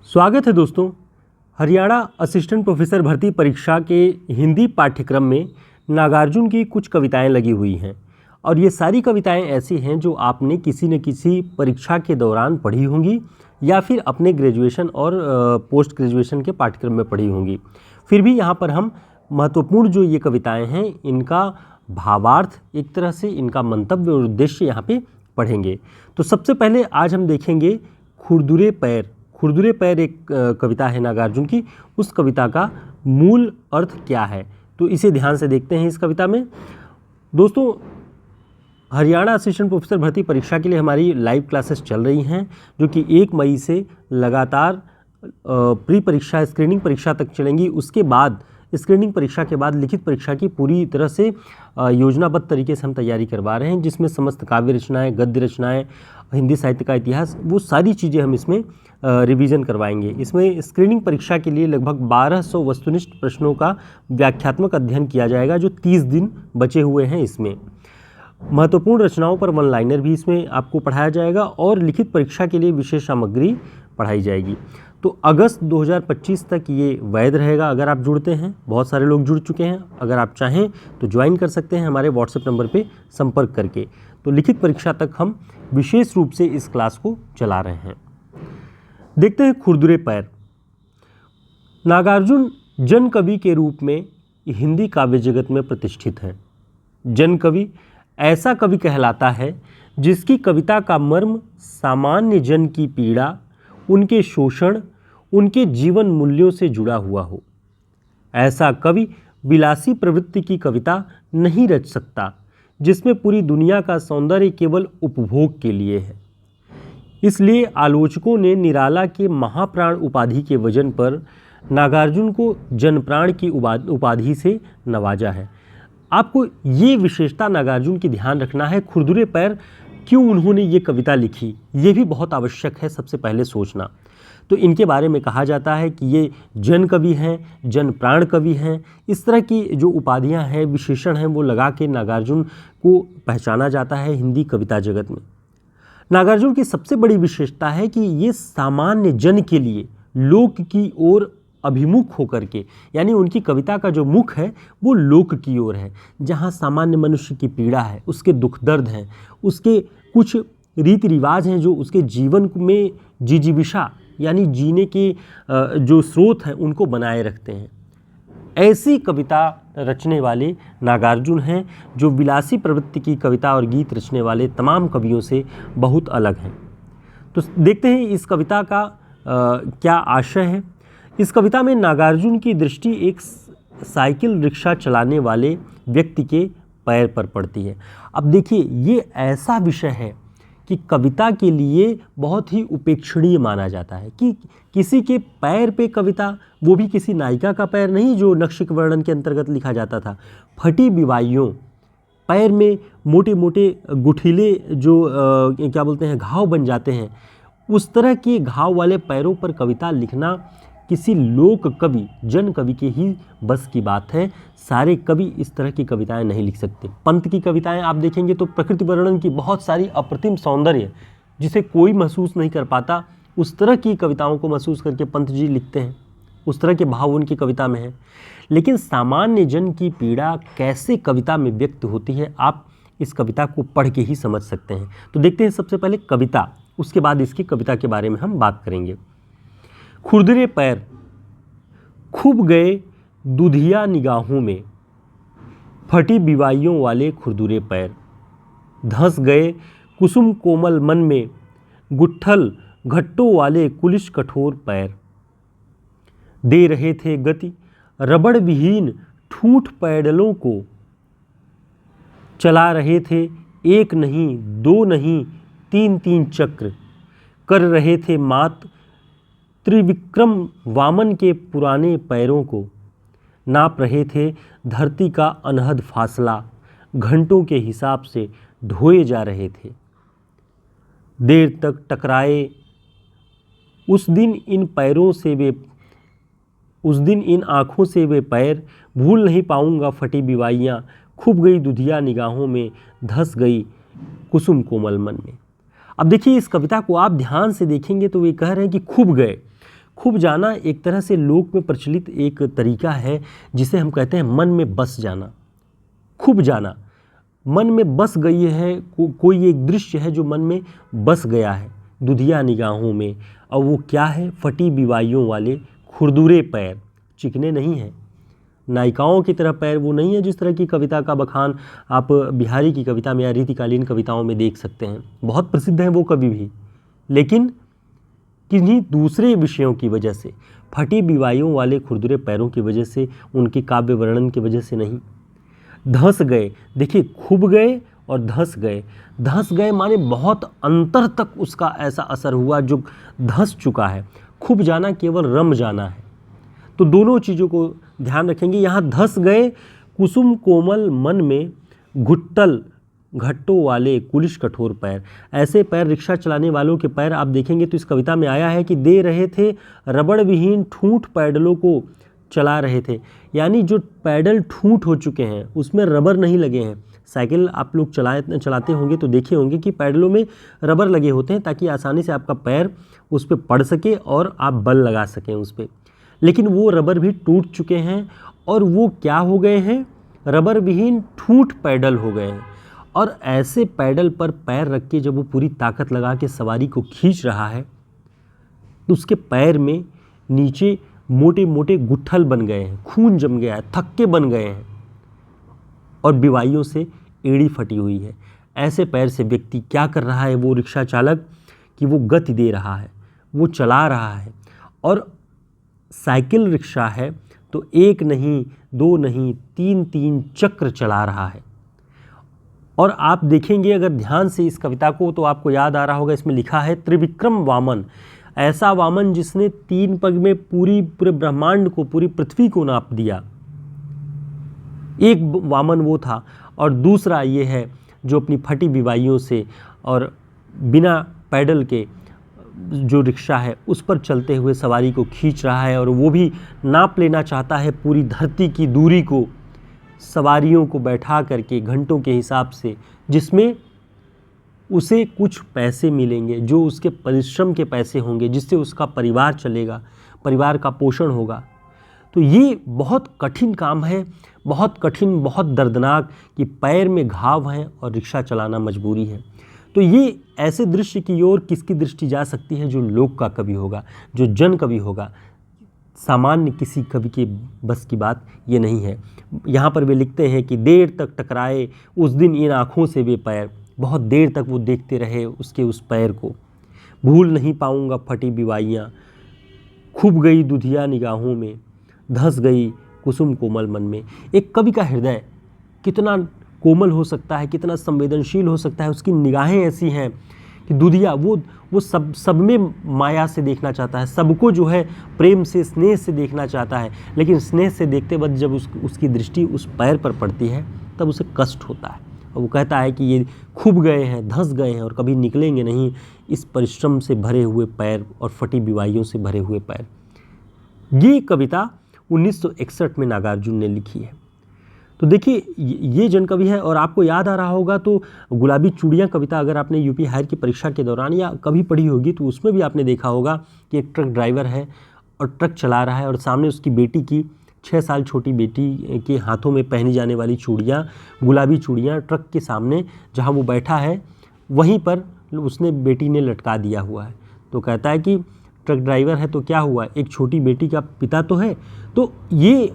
स्वागत है दोस्तों। हरियाणा असिस्टेंट प्रोफेसर भर्ती परीक्षा के हिंदी पाठ्यक्रम में नागार्जुन की कुछ कविताएं लगी हुई हैं और ये सारी कविताएं ऐसी हैं जो आपने किसी न किसी परीक्षा के दौरान पढ़ी होंगी या फिर अपने ग्रेजुएशन और पोस्ट ग्रेजुएशन के पाठ्यक्रम में पढ़ी होंगी। फिर भी यहाँ पर हम महत्वपूर्ण जो ये कविताएं हैं इनका भावार्थ, एक तरह से इनका मंतव्य और उद्देश्य यहाँ पे पढ़ेंगे। तो सबसे पहले आज हम देखेंगे खुरदुरे पैर। खुरदुरे पैर एक कविता है नागार्जुन की। उस कविता का मूल अर्थ क्या है, तो इसे ध्यान से देखते हैं। इस कविता में दोस्तों हरियाणा असिस्टेंट प्रोफेसर भर्ती परीक्षा के लिए हमारी लाइव क्लासेस चल रही हैं, जो कि 1 मई से लगातार प्री परीक्षा स्क्रीनिंग परीक्षा तक चलेंगी। उसके बाद स्क्रीनिंग परीक्षा के बाद लिखित परीक्षा की पूरी तरह से योजनाबद्ध तरीके से हम तैयारी करवा रहे हैं, जिसमें समस्त काव्य रचनाएं, गद्य रचनाएं, हिंदी साहित्य का इतिहास, वो सारी चीज़ें हम इसमें रिवीजन करवाएंगे। इसमें स्क्रीनिंग परीक्षा के लिए लगभग 1200 वस्तुनिष्ठ प्रश्नों का व्याख्यात्मक अध्ययन किया जाएगा, जो 30 दिन बचे हुए हैं। इसमें महत्वपूर्ण रचनाओं पर वन लाइनर भी इसमें आपको पढ़ाया जाएगा और लिखित परीक्षा के लिए विशेष सामग्री पढ़ाई जाएगी। तो अगस्त 2025 तक ये वैध रहेगा अगर आप जुड़ते हैं। बहुत सारे लोग जुड़ चुके हैं, अगर आप चाहें तो ज्वाइन कर सकते हैं हमारे व्हाट्सएप नंबर पे संपर्क करके। तो लिखित परीक्षा तक हम विशेष रूप से इस क्लास को चला रहे हैं। देखते हैं खुरदुरे पैर। नागार्जुन जन कवि के रूप में हिंदी काव्य जगत में प्रतिष्ठित हैं। जन कवि ऐसा कवि कहलाता है जिसकी कविता का मर्म सामान्य जन की पीड़ा, उनके शोषण, उनके जीवन मूल्यों से जुड़ा हुआ हो। ऐसा कवि विलासी प्रवृत्ति की कविता नहीं रच सकता जिसमें पूरी दुनिया का सौंदर्य केवल उपभोग के लिए है। इसलिए आलोचकों ने निराला के महाप्राण उपाधि के वजन पर नागार्जुन को जनप्राण की उपाधि से नवाजा है। आपको ये विशेषता नागार्जुन की ध्यान रखना है। खुरदुरे पैर क्यों उन्होंने ये कविता लिखी, ये भी बहुत आवश्यक है सबसे पहले सोचना। तो इनके बारे में कहा जाता है कि ये जन कवि हैं, जन प्राण कवि हैं। इस तरह की जो उपाधियां हैं, विशेषण हैं, वो लगा के नागार्जुन को पहचाना जाता है हिंदी कविता जगत में। नागार्जुन की सबसे बड़ी विशेषता है कि ये सामान्य जन के लिए लोक की ओर अभिमुख होकर के, यानी उनकी कविता का जो मुख है वो लोक की ओर है, जहाँ सामान्य मनुष्य की पीड़ा है, उसके दुख दर्द हैं, उसके कुछ रीति रिवाज हैं जो उसके जीवन में जिजीविषा यानी जीने के जो स्रोत हैं उनको बनाए रखते हैं। ऐसी कविता रचने वाले नागार्जुन हैं, जो विलासी प्रवृत्ति की कविता और गीत रचने वाले तमाम कवियों से बहुत अलग हैं। तो देखते हैं इस कविता का क्या आशय है। इस कविता में नागार्जुन की दृष्टि एक साइकिल रिक्शा चलाने वाले व्यक्ति के पैर पर पड़ती है। अब देखिए, ये ऐसा विषय है कि कविता के लिए बहुत ही उपेक्षणीय माना जाता है कि किसी के पैर पे कविता, वो भी किसी नायिका का पैर नहीं जो नक्षिक वर्णन के अंतर्गत लिखा जाता था। फटी बिवाइयों, पैर में मोटे मोटे गुठीले जो क्या बोलते हैं घाव बन जाते हैं, उस तरह के घाव वाले पैरों पर कविता लिखना किसी लोक कवि, जन कवि के ही बस की बात है। सारे कवि इस तरह की कविताएं नहीं लिख सकते। पंत की कविताएं आप देखेंगे तो प्रकृति वर्णन की बहुत सारी अप्रतिम सौंदर्य जिसे कोई महसूस नहीं कर पाता, उस तरह की कविताओं को महसूस करके पंत जी लिखते हैं। उस तरह के भाव उनकी कविता में है। लेकिन सामान्य जन की पीड़ा कैसे कविता में व्यक्त होती है, आप इस कविता को पढ़ के ही समझ सकते हैं। तो देखते हैं सबसे पहले कविता, उसके बाद इसकी कविता के बारे में हम बात करेंगे। खुरदुरे पैर। खूब गए दुधिया निगाहों में, फटी बिवाइयों वाले खुरदुरे पैर। धंस गए कुसुम कोमल मन में, गुट्ठल घट्टों वाले कुलिश कठोर पैर। दे रहे थे गति रबड़ विहीन ठूठ पैडलों को, चला रहे थे एक नहीं, दो नहीं, तीन तीन चक्र। कर रहे थे मात त्रिविक्रम वामन के पुराने पैरों को। नाप रहे थे धरती का अनहद फासला, घंटों के हिसाब से ढोए जा रहे थे। देर तक टकराए उस दिन इन पैरों से वे, उस दिन इन आँखों से वे पैर, भूल नहीं पाऊँगा फटी बिवाइयाँ। खूब गई दुधिया निगाहों में, धंस गई कुसुम कोमल मन में। अब देखिए, इस कविता को आप ध्यान से देखेंगे तो वे कह रहे हैं कि खूब गए। खूब जाना एक तरह से लोक में प्रचलित एक तरीका है जिसे हम कहते हैं मन में बस जाना। खूब जाना, मन में बस गई है, कोई एक दृश्य है जो मन में बस गया है दुधिया निगाहों में, और वो क्या है? फटी बिवाइयों वाले खुरदुरे पैर। चिकने नहीं हैं, नायिकाओं की तरह पैर वो नहीं है जिस तरह की कविता का बखान आप बिहारी की कविता में या रीतिकालीन कविताओं में देख सकते हैं। बहुत प्रसिद्ध हैं वो कवि भी, लेकिन किन्हीं दूसरे विषयों की वजह से, फटी बिवाइयों वाले खुरदुरे पैरों की वजह से, उनके काव्य वर्णन की वजह से नहीं। धंस गए, देखिए खूब गए और धंस गए। धंस गए माने बहुत अंतर तक उसका ऐसा असर हुआ जो धंस चुका है। खूब जाना केवल रम जाना है। तो दोनों चीज़ों को ध्यान रखेंगे। यहाँ धंस गए, कुसुम कोमल मन में घुट्टल घट्टों वाले कुलिश कठोर पैर। ऐसे पैर रिक्शा चलाने वालों के पैर आप देखेंगे तो इस कविता में आया है कि दे रहे थे रबड़ विहीन ठूंठ पैडलों को चला रहे थे। यानी जो पैडल ठूंठ हो चुके हैं उसमें रबर नहीं लगे हैं। साइकिल आप लोग चलाते होंगे तो देखे होंगे कि पैडलों में रबर लगे होते हैं ताकि आसानी से आपका पैर उस पर पड़ सके और आप बल लगा सकें उस पर। लेकिन वो रबर भी टूट चुके हैं और वो क्या हो गए हैं? रबर विहीन ठूंठ पैडल हो गए हैं। और ऐसे पैडल पर पैर रख के जब वो पूरी ताकत लगा के सवारी को खींच रहा है तो उसके पैर में नीचे मोटे मोटे गुट्ठल बन गए हैं, खून जम गया है, थक्के बन गए हैं और बिवाइयों से एड़ी फटी हुई है। ऐसे पैर से व्यक्ति क्या कर रहा है? वो रिक्शा चालक कि वो गति दे रहा है, वो चला रहा है। और साइकिल रिक्शा है तो एक नहीं, दो नहीं, तीन तीन चक्र चला रहा है। और आप देखेंगे अगर ध्यान से इस कविता को तो आपको याद आ रहा होगा, इसमें लिखा है त्रिविक्रम वामन। ऐसा वामन जिसने 3 पग में पूरे ब्रह्मांड को, पूरी पृथ्वी को नाप दिया। एक वामन वो था और दूसरा ये है जो अपनी फटी बिवाइयों से और बिना पैडल के जो रिक्शा है उस पर चलते हुए सवारी को खींच रहा है। और वो भी नाप लेना चाहता है पूरी धरती की दूरी को, सवारियों को बैठा करके घंटों के हिसाब से, जिसमें उसे कुछ पैसे मिलेंगे जो उसके परिश्रम के पैसे होंगे, जिससे उसका परिवार चलेगा, परिवार का पोषण होगा। तो ये बहुत कठिन काम है, बहुत कठिन, बहुत दर्दनाक कि पैर में घाव हैं और रिक्शा चलाना मजबूरी है। तो ये ऐसे दृश्य की ओर किसकी दृष्टि जा सकती है? जो लोक का कवि होगा, जो जन कवि होगा। सामान्य किसी कवि के बस की बात ये नहीं है। यहाँ पर वे लिखते हैं कि देर तक टकराए उस दिन इन आँखों से वे पैर। बहुत देर तक वो देखते रहे उसके उस पैर को। भूल नहीं पाऊँगा फटी बिवाइयाँ, खूब गई दुधिया निगाहों में, धंस गई कुसुम कोमल मन में। एक कवि का हृदय कितना कोमल हो सकता है, कितना संवेदनशील हो सकता है। उसकी निगाहें ऐसी हैं कि दुधिया, वो सब में माया से देखना चाहता है, सबको जो है प्रेम से, स्नेह से देखना चाहता है। लेकिन स्नेह से देखते वक्त जब उसकी दृष्टि उस पैर पर पड़ती है तब उसे कष्ट होता है और वो कहता है कि ये खूब गए हैं, धंस गए हैं और कभी निकलेंगे नहीं, इस परिश्रम से भरे हुए पैर और फटी बिवाइयों से भरे हुए पैर। ये कविता 1961 में नागार्जुन ने लिखी है। तो देखिए ये जन कवि है। और आपको याद आ रहा होगा तो गुलाबी चूड़ियाँ कविता अगर आपने यूपी हायर की परीक्षा के दौरान या कभी पढ़ी होगी तो उसमें भी आपने देखा होगा कि एक ट्रक ड्राइवर है और ट्रक चला रहा है और सामने उसकी बेटी की 6 साल छोटी बेटी के हाथों में पहनी जाने वाली चूड़ियाँ, गुलाबी चूड़ियाँ ट्रक के सामने जहाँ वो बैठा है वहीं पर उसने बेटी ने लटका दिया हुआ है। तो कहता है कि ट्रक ड्राइवर है तो क्या हुआ, एक छोटी बेटी का पिता तो है। तो ये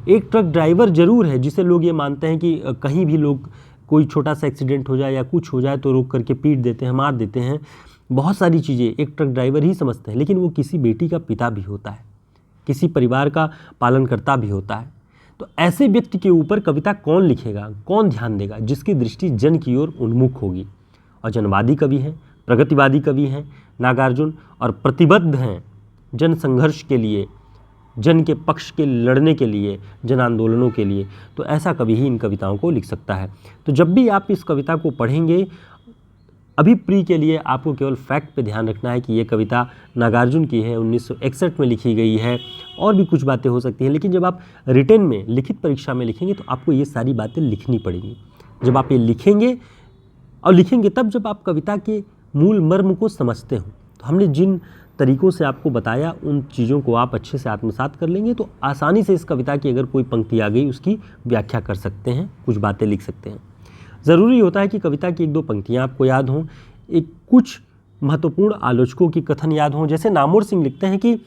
एक ट्रक ड्राइवर ज़रूर है जिसे लोग ये मानते हैं कि कहीं भी लोग कोई छोटा सा एक्सीडेंट हो जाए या कुछ हो जाए तो रोक करके पीट देते हैं, मार देते हैं, बहुत सारी चीज़ें एक ट्रक ड्राइवर ही समझते हैं। लेकिन वो किसी बेटी का पिता भी होता है, किसी परिवार का पालनकर्ता भी होता है। तो ऐसे व्यक्ति के ऊपर कविता कौन लिखेगा, कौन ध्यान देगा? जिसकी दृष्टि जन की ओर उन्मुख होगी। और जनवादी कवि हैं, प्रगतिवादी कवि हैं नागार्जुन, और प्रतिबद्ध हैं जन संघर्ष के लिए, जन के पक्ष के लड़ने के लिए, जन आंदोलनों के लिए। तो ऐसा कवि ही इन कविताओं को लिख सकता है। तो जब भी आप इस कविता को पढ़ेंगे, अभी प्री के लिए आपको केवल फैक्ट पे ध्यान रखना है कि ये कविता नागार्जुन की है, 1961 में लिखी गई है। और भी कुछ बातें हो सकती हैं, लेकिन जब आप रिटन में, लिखित परीक्षा में लिखेंगे तो आपको ये सारी बातें लिखनी पड़ेंगी। जब आप ये लिखेंगे और लिखेंगे तब जब आप कविता के मूल मर्म को समझते हो। तो हमने जिन तरीक़ों से आपको बताया, उन चीज़ों को आप अच्छे से आत्मसात कर लेंगे तो आसानी से इस कविता की अगर कोई पंक्ति आ गई उसकी व्याख्या कर सकते हैं, कुछ बातें लिख सकते हैं। ज़रूरी होता है कि कविता की 1-2 पंक्तियाँ आपको याद हों, एक कुछ महत्वपूर्ण आलोचकों की कथन याद हों। जैसे नामवर सिंह लिखते हैं कि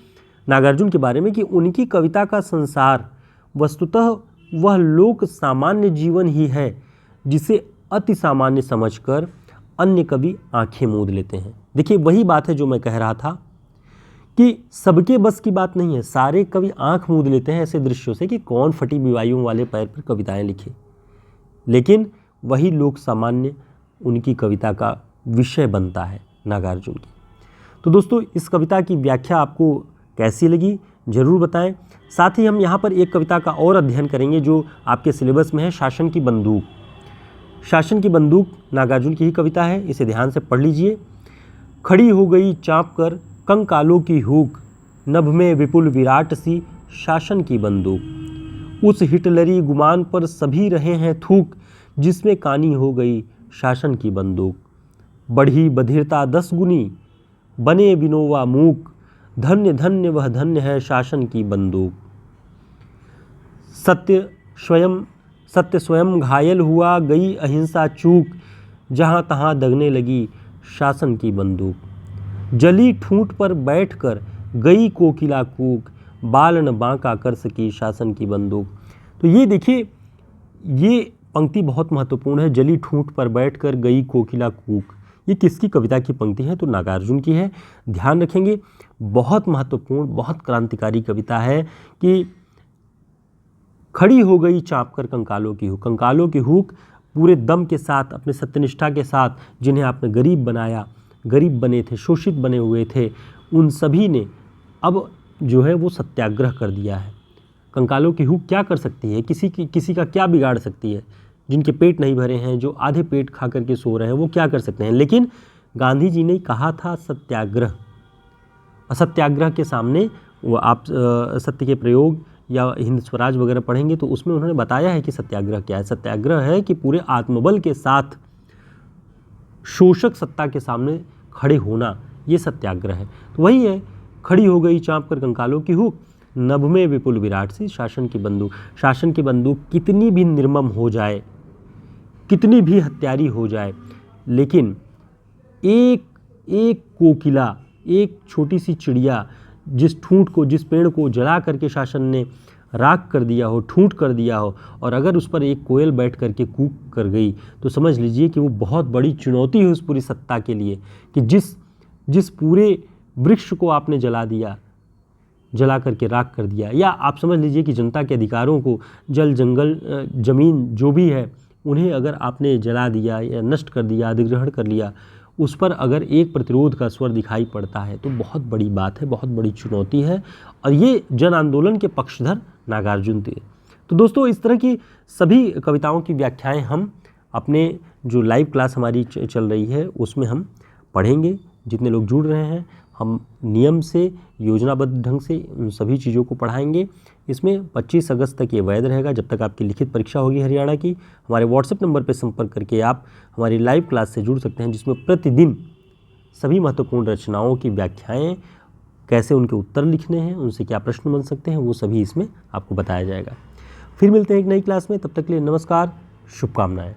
नागार्जुन के बारे में कि उनकी कविता का संसार वस्तुतः वह लोक सामान्य जीवन ही है जिसे अति सामान्य समझकर अन्य कवि आंखें मूंद लेते हैं। देखिए वही बात है जो मैं कह रहा था कि सबके बस की बात नहीं है, सारे कवि आंख मूंद लेते हैं ऐसे दृश्यों से कि कौन फटी बिवाइयों वाले पैर पर कविताएं लिखे, लेकिन वही लोक सामान्य उनकी कविता का विषय बनता है नागार्जुन की। तो दोस्तों इस कविता की व्याख्या आपको कैसी लगी ज़रूर बताएं। साथ ही हम यहाँ पर एक कविता का और अध्ययन करेंगे जो आपके सिलेबस में है, शासन की बंदूक। शासन की बंदूक नागार्जुन की ही कविता है, इसे ध्यान से पढ़ लीजिए। खड़ी हो गई चाँप कर कंकालों की हुक, नभ में विपुल विराट सी शासन की बंदूक। उस हिटलरी गुमान पर सभी रहे हैं थूक, जिसमें कानी हो गई शासन की बंदूक। बढ़ी बधिरता 10 गुनी, बने विनोवा मूक, धन्य धन्य वह धन्य है शासन की बंदूक। सत्य स्वयं घायल हुआ, गई अहिंसा चूक, जहाँ तहाँ दगने लगी शासन की बंदूक। जली ठूंठ पर बैठकर गई कोकिला कूक, बाल न बांका कर सकी शासन की बंदूक। तो ये देखिए, ये पंक्ति बहुत महत्वपूर्ण है। जली ठूंठ पर बैठकर गई कोकिला कूक, ये किसकी कविता की पंक्ति है? तो नागार्जुन की है। ध्यान रखेंगे, बहुत महत्वपूर्ण, बहुत क्रांतिकारी कविता है कि खड़ी हो गई चाँप कर कंकालों की हुक। कंकालों की हुक पूरे दम के साथ, अपने सत्यनिष्ठा के साथ, जिन्हें आपने गरीब बनाया, गरीब बने थे, शोषित बने हुए थे, उन सभी ने अब जो है वो सत्याग्रह कर दिया है। कंकालों की हुक क्या कर सकती है? किसी का क्या बिगाड़ सकती है? जिनके पेट नहीं भरे हैं, जो आधे पेट खा करके सो रहे हैं, वो क्या कर सकते हैं? लेकिन गांधी जी ने कहा था सत्याग्रह। असत्याग्रह के सामने वो आप सत्य के प्रयोग या हिंद स्वराज वगैरह पढ़ेंगे तो उसमें उन्होंने बताया है कि सत्याग्रह क्या है। सत्याग्रह है कि पूरे आत्मबल के साथ शोषक सत्ता के सामने खड़े होना, ये सत्याग्रह है। तो वही है, खड़ी हो गई चाँप कर कंकालों की हुक, नभ में विपुल विराट सी शासन की बंदूक। शासन की बंदूक कितनी भी निर्मम हो जाए, कितनी भी हत्यारी हो जाए, लेकिन एक कोकिला, एक छोटी सी चिड़िया जिस पेड़ को जला करके शासन ने राख कर दिया हो, ठूंठ कर दिया हो, और अगर उस पर एक कोयल बैठ करके कूक कर गई तो समझ लीजिए कि वो बहुत बड़ी चुनौती है उस पूरी सत्ता के लिए कि जिस पूरे वृक्ष को आपने जला दिया, जला करके राख कर दिया, या आप समझ लीजिए कि जनता के अधिकारों को, जल जंगल जमीन जो भी है, उन्हें अगर आपने जला दिया या नष्ट कर दिया, अधिग्रहण कर लिया, उस पर अगर एक प्रतिरोध का स्वर दिखाई पड़ता है तो बहुत बड़ी बात है, बहुत बड़ी चुनौती है। और ये जन आंदोलन के पक्षधर नागार्जुन थे। तो दोस्तों इस तरह की सभी कविताओं की व्याख्याएं हम अपने जो लाइव क्लास हमारी चल रही है उसमें हम पढ़ेंगे। जितने लोग जुड़ रहे हैं, हम नियम से, योजनाबद्ध ढंग से उन सभी चीज़ों को पढ़ाएंगे। इसमें 25 अगस्त तक ये वैध रहेगा, जब तक आपकी लिखित परीक्षा होगी हरियाणा की। हमारे व्हाट्सएप नंबर पर संपर्क करके आप हमारी लाइव क्लास से जुड़ सकते हैं, जिसमें प्रतिदिन सभी महत्वपूर्ण रचनाओं की व्याख्याएं, कैसे उनके उत्तर लिखने हैं, उनसे क्या प्रश्न बन सकते हैं, वो सभी इसमें आपको बताया जाएगा। फिर मिलते हैं एक नई क्लास में, तब तक के लिए नमस्कार, शुभकामनाएं।